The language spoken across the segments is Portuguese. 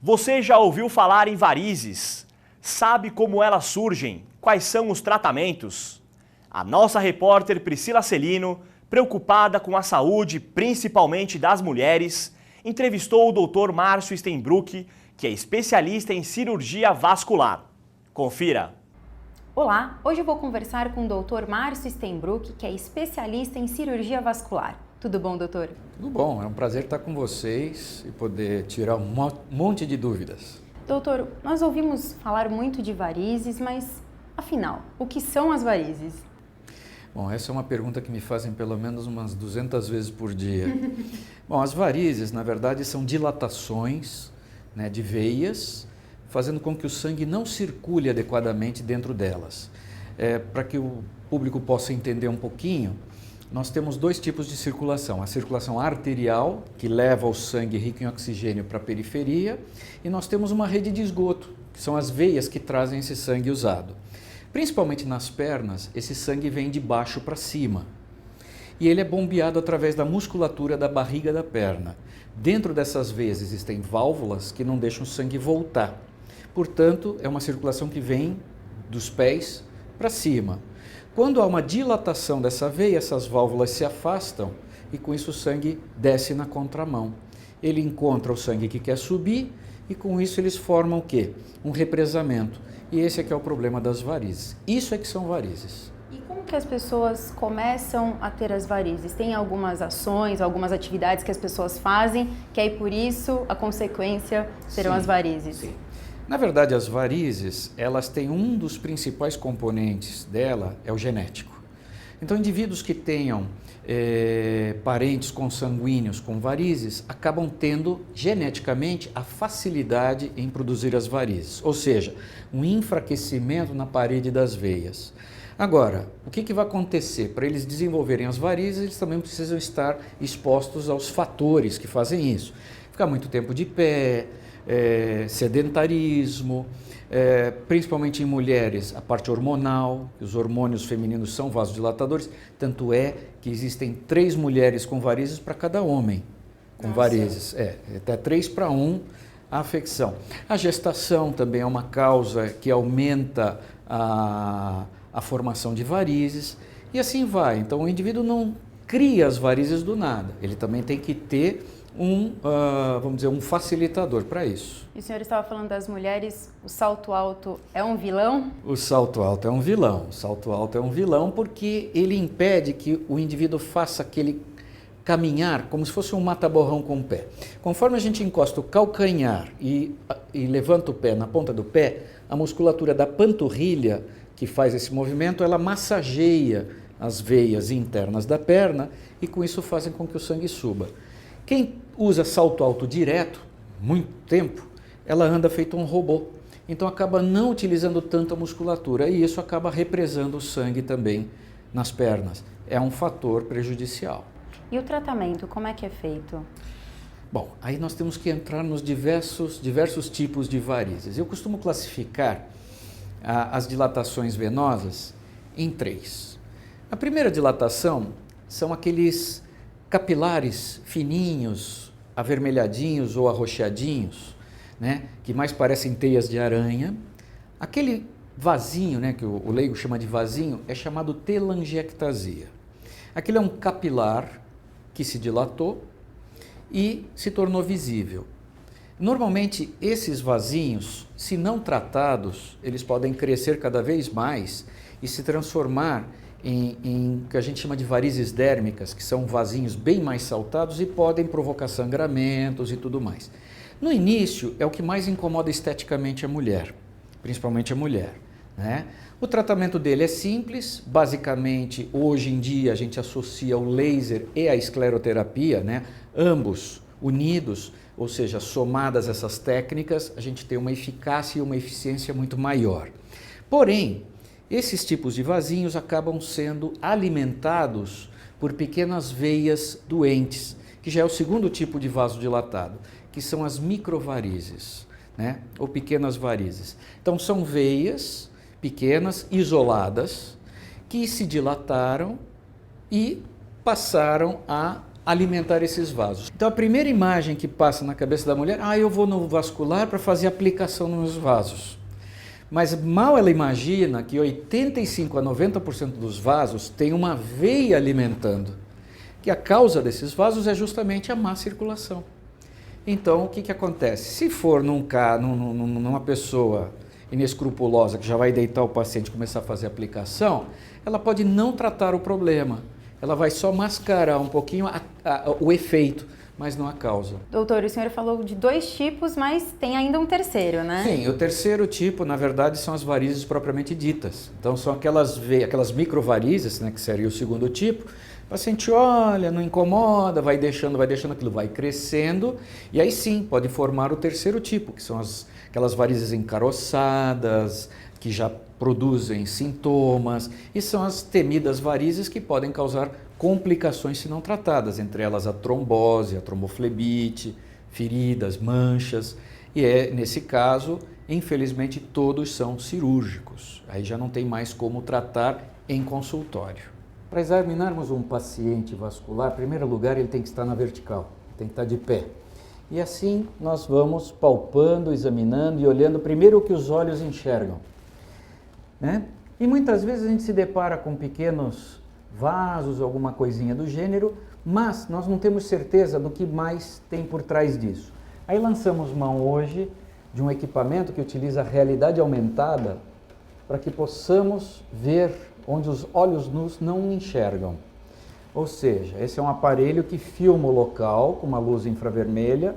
Você já ouviu falar em varizes? Sabe como elas surgem? Quais são os tratamentos? A nossa repórter Priscila Celino, preocupada com a saúde, principalmente das mulheres, entrevistou o Dr. Márcio Stenbruck, que é especialista em cirurgia vascular. Confira! Olá, hoje eu vou conversar com o Dr. Márcio Stenbruck, que é especialista em cirurgia vascular. Tudo bom, doutor? Tudo bom, é um prazer estar com vocês e poder tirar um monte de dúvidas. Doutor, nós ouvimos falar muito de varizes, mas afinal, o que são as varizes? Bom, essa é uma pergunta que me fazem pelo menos umas 200 vezes por dia. Bom, as varizes, na verdade, são dilatações, de veias, fazendo com que o sangue não circule adequadamente dentro delas. Para que o público possa entender um pouquinho, nós temos dois tipos de circulação. A circulação arterial, que leva o sangue rico em oxigênio para a periferia, e nós temos uma rede de esgoto, que são as veias que trazem esse sangue usado. Principalmente nas pernas, esse sangue vem de baixo para cima. E ele é bombeado através da musculatura da barriga da perna. Dentro dessas veias existem válvulas que não deixam o sangue voltar. Portanto, é uma circulação que vem dos pés para cima. Quando há uma dilatação dessa veia, essas válvulas se afastam e com isso o sangue desce na contramão. Ele encontra o sangue que quer subir e com isso eles formam o quê? Um represamento. E esse é que é o problema das varizes. Isso é que são varizes. E como que as pessoas começam a ter as varizes? Tem algumas ações, algumas atividades que as pessoas fazem, que aí por isso a consequência serão as varizes? Sim. Na verdade, as varizes, elas têm um dos principais componentes dela, é o genético. Então, indivíduos que tenham parentes consanguíneos com varizes, acabam tendo geneticamente a facilidade em produzir as varizes, ou seja, um enfraquecimento na parede das veias. Agora, o que vai acontecer? Para eles desenvolverem as varizes, eles também precisam estar expostos aos fatores que fazem isso. Ficar muito tempo de pé, sedentarismo, principalmente em mulheres, a parte hormonal, os hormônios femininos são vasodilatadores, tanto é que existem 3 mulheres com varizes para cada homem com varizes, até 3 para 1 a afecção. A gestação também é uma causa que aumenta a formação de varizes e assim vai. Então o indivíduo não cria as varizes do nada, ele também tem que ter vamos dizer, um facilitador para isso. E o senhor estava falando das mulheres, o salto alto é um vilão? O salto alto é um vilão. O salto alto é um vilão porque ele impede que o indivíduo faça aquele caminhar como se fosse um mata-borrão com o pé. Conforme a gente encosta o calcanhar e levanta o pé na ponta do pé, a musculatura da panturrilha que faz esse movimento, ela massageia as veias internas da perna e com isso fazem com que o sangue suba. Quem usa salto alto direto, muito tempo, ela anda feito um robô. Então acaba não utilizando tanto a musculatura e isso acaba represando o sangue também nas pernas. É um fator prejudicial. E o tratamento, como é que é feito? Bom, aí nós temos que entrar nos diversos tipos de varizes. Eu costumo classificar as dilatações venosas em 3. A primeira dilatação são aqueles capilares fininhos, avermelhadinhos ou arroxeadinhos, que mais parecem teias de aranha. Aquele vasinho, que o leigo chama de vasinho, é chamado telangiectasia. Aquele é um capilar que se dilatou e se tornou visível. Normalmente, esses vasinhos, se não tratados, eles podem crescer cada vez mais e se transformar em o que a gente chama de varizes dérmicas, que são vasinhos bem mais saltados e podem provocar sangramentos e tudo mais. No início, é o que mais incomoda esteticamente a mulher, principalmente a mulher. O tratamento dele é simples, basicamente, hoje em dia a gente associa o laser e a escleroterapia, ambos unidos, ou seja, somadas essas técnicas, a gente tem uma eficácia e uma eficiência muito maior. Porém, esses tipos de vasinhos acabam sendo alimentados por pequenas veias doentes, que já é o segundo tipo de vaso dilatado, que são as microvarizes, ou pequenas varizes. Então são veias pequenas, isoladas, que se dilataram e passaram a alimentar esses vasos. Então a primeira imagem que passa na cabeça da mulher, eu vou no vascular para fazer aplicação nos vasos. Mas mal ela imagina que 85 a 90% dos vasos tem uma veia alimentando, que a causa desses vasos é justamente a má circulação. Então o que acontece? Se for numa pessoa inescrupulosa que já vai deitar o paciente e começar a fazer aplicação, ela pode não tratar o problema, ela vai só mascarar um pouquinho o efeito, mas não a causa. Doutor, o senhor falou de 2 tipos, mas tem ainda um terceiro, né? Sim, o terceiro tipo, na verdade, são as varizes propriamente ditas. Então, são aquelas microvarizes, né, que seria o segundo tipo. O paciente olha, não incomoda, vai deixando aquilo, vai crescendo, e aí sim, pode formar o terceiro tipo, que são aquelas varizes encaroçadas, que já produzem sintomas, e são as temidas varizes que podem causar complicações se não tratadas, entre elas a trombose, a tromboflebite, feridas, manchas, e nesse caso, infelizmente, todos são cirúrgicos. Aí já não tem mais como tratar em consultório. Para examinarmos um paciente vascular, em primeiro lugar, ele tem que estar na vertical, tem que estar de pé. E assim nós vamos palpando, examinando e olhando primeiro o que os olhos enxergam, né? E muitas vezes a gente se depara com pequenos vasos, alguma coisinha do gênero, mas nós não temos certeza do que mais tem por trás disso. Aí lançamos mão hoje de um equipamento que utiliza a realidade aumentada para que possamos ver onde os olhos nus não enxergam. Ou seja, esse é um aparelho que filma o local com uma luz infravermelha,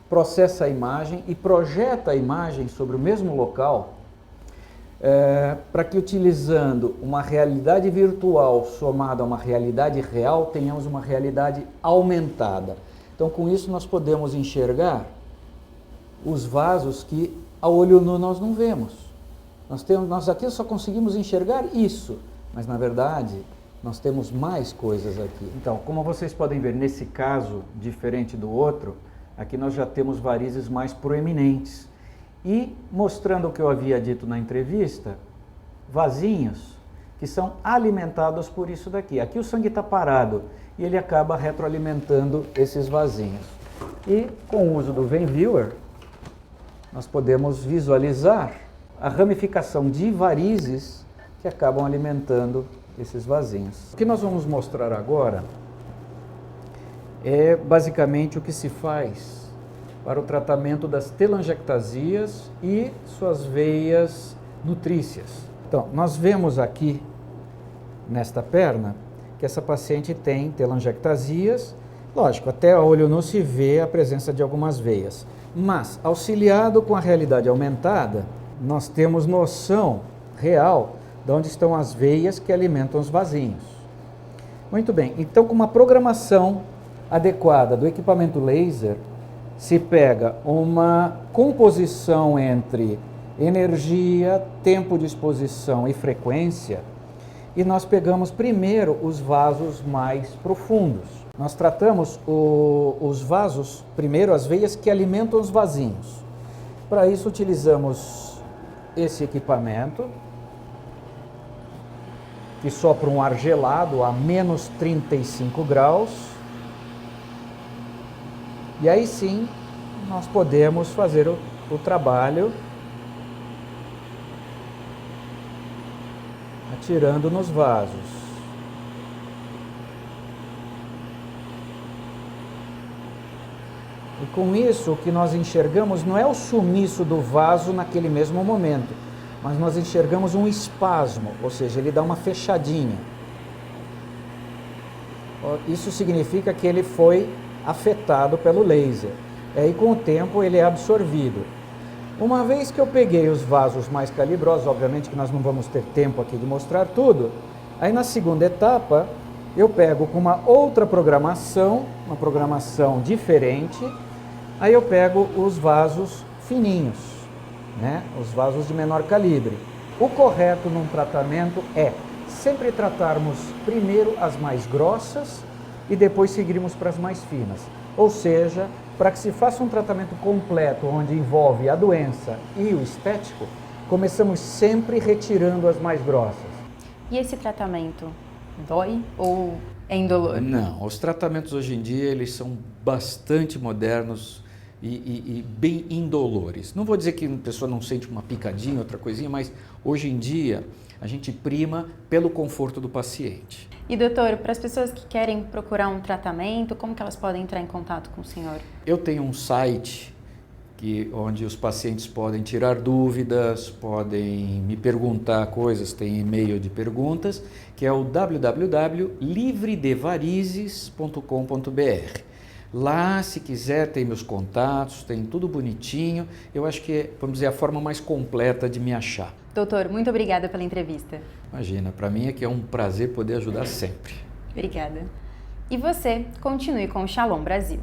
processa a imagem e projeta a imagem sobre o mesmo local, para que, utilizando uma realidade virtual somada a uma realidade real, tenhamos uma realidade aumentada. Então, com isso, nós podemos enxergar os vasos que a olho nu nós não vemos. Nós aqui só conseguimos enxergar isso, mas na verdade nós temos mais coisas aqui. Então, como vocês podem ver, nesse caso, diferente do outro, aqui nós já temos varizes mais proeminentes. E, mostrando o que eu havia dito na entrevista, vasinhos que são alimentados por isso daqui. Aqui o sangue está parado e ele acaba retroalimentando esses vasinhos. E, com o uso do VenViewer, nós podemos visualizar a ramificação de varizes que acabam alimentando esses vasinhos. O que nós vamos mostrar agora é basicamente o que se faz para o tratamento das telangiectasias e suas veias nutrícias. Então, nós vemos aqui nesta perna que essa paciente tem telangiectasias. Lógico, até a olho nu se vê a presença de algumas veias, mas auxiliado com a realidade aumentada, nós temos noção real de onde estão as veias que alimentam os vasinhos. Muito bem, então com uma programação adequada do equipamento laser, se pega uma composição entre energia, tempo de exposição e frequência, e nós pegamos primeiro os vasos mais profundos. Nós tratamos os vasos, primeiro as veias que alimentam os vasinhos. Para isso utilizamos esse equipamento, que sopra um ar gelado a menos 35 graus. E aí sim, nós podemos fazer o trabalho atirando nos vasos. E com isso, o que nós enxergamos não é o sumiço do vaso naquele mesmo momento, mas nós enxergamos um espasmo, ou seja, ele dá uma fechadinha. Isso significa que ele foi afetado pelo laser. E com o tempo ele é absorvido. Uma vez que eu peguei os vasos mais calibrosos, obviamente que nós não vamos ter tempo aqui de mostrar tudo, aí na segunda etapa eu pego com uma outra programação, uma programação diferente, aí eu pego os vasos fininhos, né? Os vasos de menor calibre. O correto num tratamento é sempre tratarmos primeiro as mais grossas e depois seguirmos para as mais finas. Ou seja, para que se faça um tratamento completo onde envolve a doença e o estético, começamos sempre retirando as mais grossas. E esse tratamento dói ou É indolor? Não, os tratamentos hoje em dia eles são bastante modernos e bem indolores. Não vou dizer que a pessoa não sente uma picadinha, outra coisinha, mas hoje em dia a gente prima pelo conforto do paciente. E doutor, para as pessoas que querem procurar um tratamento, como que elas podem entrar em contato com o senhor? Eu tenho um site onde os pacientes podem tirar dúvidas, podem me perguntar coisas, tem e-mail de perguntas, que é o www.livredevarizes.com.br. Lá, se quiser, tem meus contatos, tem tudo bonitinho. Eu acho que é, vamos dizer, a forma mais completa de me achar. Doutor, muito obrigada pela entrevista. Imagina, para mim é que é um prazer poder ajudar sempre. Obrigada. E você, continue com o Shalom Brasil.